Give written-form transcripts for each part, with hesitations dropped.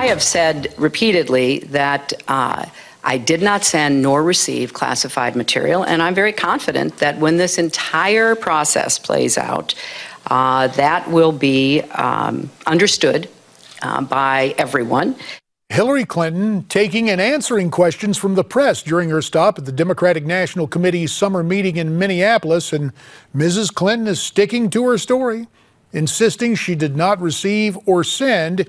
I have said repeatedly that I did not send nor receive classified material, and I'm very confident that when this entire process plays out, that will be understood by everyone. Hillary Clinton taking and answering questions from the press during her stop at the Democratic National Committee's summer meeting in Minneapolis, and Mrs. Clinton is sticking to her story, insisting she did not receive or send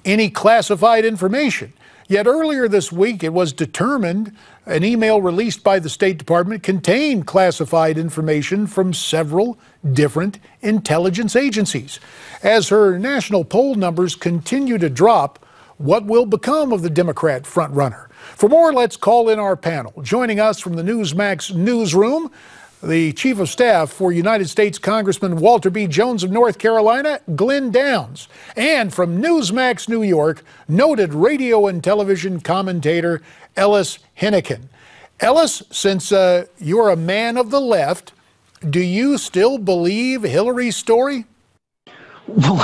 any classified information. Yet earlier this week, it was determined an email released by the State Department contained classified information from several different intelligence agencies. As her national poll numbers continue to drop, what will become of the Democrat frontrunner? For more, let's call in our panel. Joining us from the Newsmax newsroom, the Chief of Staff for United States Congressman Walter B. Jones of North Carolina, Glen. And from Newsmax New York, noted radio and television commentator Ellis Henican. Ellis, since you're a man of the left, do you still believe Hillary's story? Do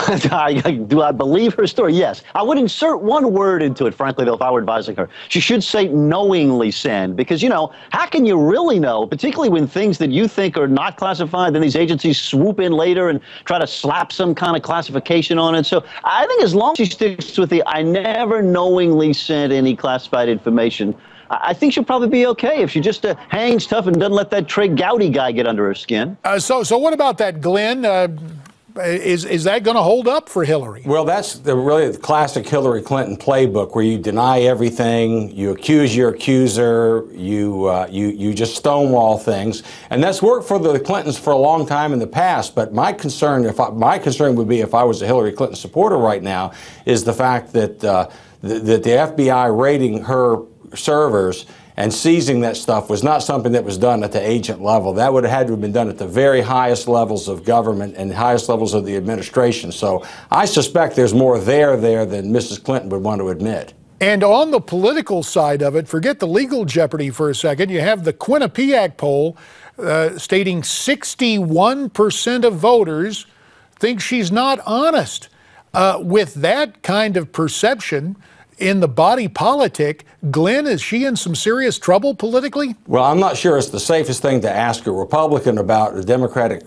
I believe her story? Yes. I would insert one word into it, frankly, though, if I were advising her. She should say knowingly send, because, you know, how can you really know, particularly when things that you think are not classified, then these agencies swoop in later and try to slap some kind of classification on it. So I think as long as she sticks with the I never knowingly sent any classified information, I think she'll probably be okay if she just hangs tough and doesn't let that Trey Gowdy guy get under her skin. So what about that, Glen? Is that going to hold up for Hillary? Well, that's really the classic Hillary Clinton playbook, where you deny everything, you accuse your accuser, you just stonewall things, and that's worked for the Clintons for a long time in the past. But my concern, would be if I was a Hillary Clinton supporter right now, is the fact that that the FBI raiding her servers and seizing that stuff was not something that was done at the agent level. That would have had to have been done at the very highest levels of government and highest levels of the administration. So I suspect there's more there than Mrs. Clinton would want to admit. And on the political side of it, forget the legal jeopardy for a second. You have the Quinnipiac poll stating 61% of voters think she's not honest. With that kind of perception in the body politic, Glen, is she in some serious trouble politically? Well, I'm not sure it's the safest thing to ask a Republican about a Democratic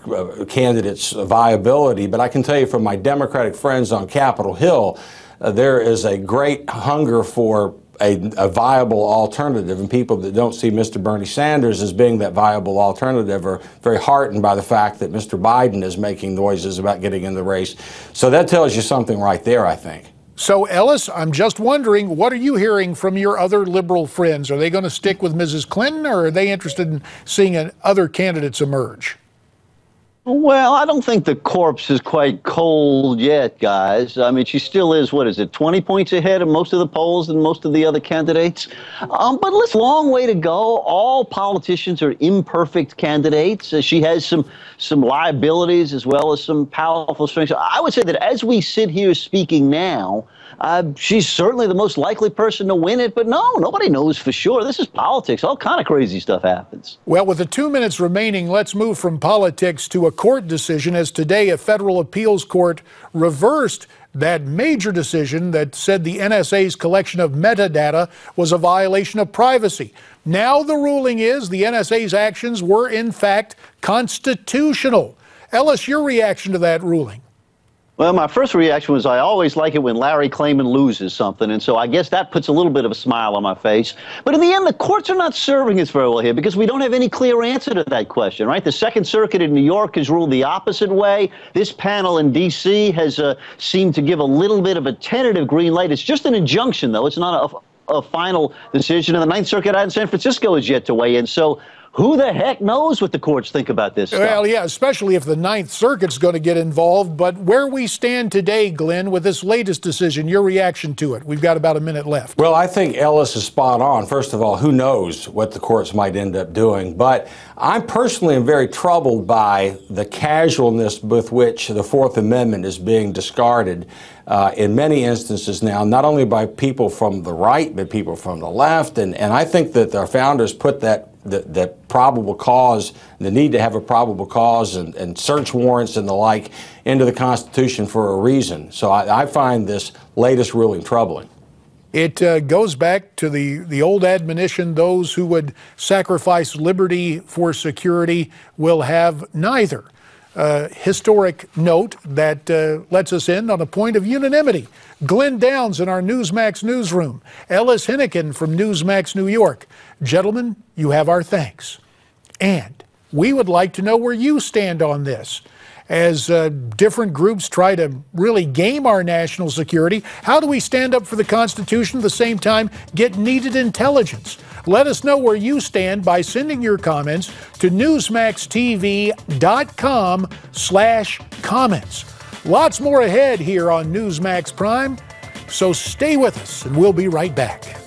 candidate's viability, but I can tell you from my Democratic friends on Capitol Hill, there is a great hunger for a viable alternative, and people that don't see Mr. Bernie Sanders as being that viable alternative are very heartened by the fact that Mr. Biden is making noises about getting in the race. So that tells you something right there, I think. So, Ellis, I'm just wondering, what are you hearing from your other liberal friends? Are they going to stick with Mrs. Clinton, or are they interested in seeing other candidates emerge? Well, I don't think the corpse is quite cold yet, guys. I mean, she still is, 20 points ahead of most of the polls and most of the other candidates. But listen, long way to go. All politicians are imperfect candidates. She has some liabilities as well as some powerful strengths. I would say that as we sit here speaking now, she's certainly the most likely person to win it, but no, nobody knows for sure. This is politics. All kind of crazy stuff happens. Well, with the 2 minutes remaining, let's move from politics to a court decision, as today a federal appeals court reversed that major decision that said the NSA's collection of metadata was a violation of privacy. Now the ruling is the NSA's actions were in fact constitutional. Ellis, your reaction to that ruling? Well, my first reaction was I always like it when Larry Klayman loses something, and so I guess that puts a little bit of a smile on my face. But in the end, the courts are not serving us very well here because we don't have any clear answer to that question, right? The Second Circuit in New York has ruled the opposite way. This panel in D.C. has seemed to give a little bit of a tentative green light. It's just an injunction, though. It's not a final decision. And the Ninth Circuit out in San Francisco is yet to weigh in. So who the heck knows what the courts think about this stuff? Well, yeah, especially if the Ninth Circuit's going to get involved. But where we stand today, Glen, with this latest decision, your reaction to it? We've got about a minute left. Well, I think Ellis is spot on. First of all, who knows what the courts might end up doing? But I personally am very troubled by the casualness with which the Fourth Amendment is being discarded in many instances now, not only by people from the right, but people from the left. And I think that our founders put that probable cause, the need to have a probable cause and search warrants and the like into the Constitution for a reason. So I find this latest ruling troubling. It goes back to the old admonition, those who would sacrifice liberty for security will have neither. Historic note that lets us end on a point of unanimity. Glen Downs in our Newsmax newsroom. Ellis Henican from Newsmax New York. Gentlemen, you have our thanks. And we would like to know where you stand on this. As different groups try to really game our national security, how do we stand up for the Constitution at the same time get needed intelligence? Let us know where you stand by sending your comments to newsmaxtv.com/comments. Lots more ahead here on Newsmax Prime, so stay with us and we'll be right back.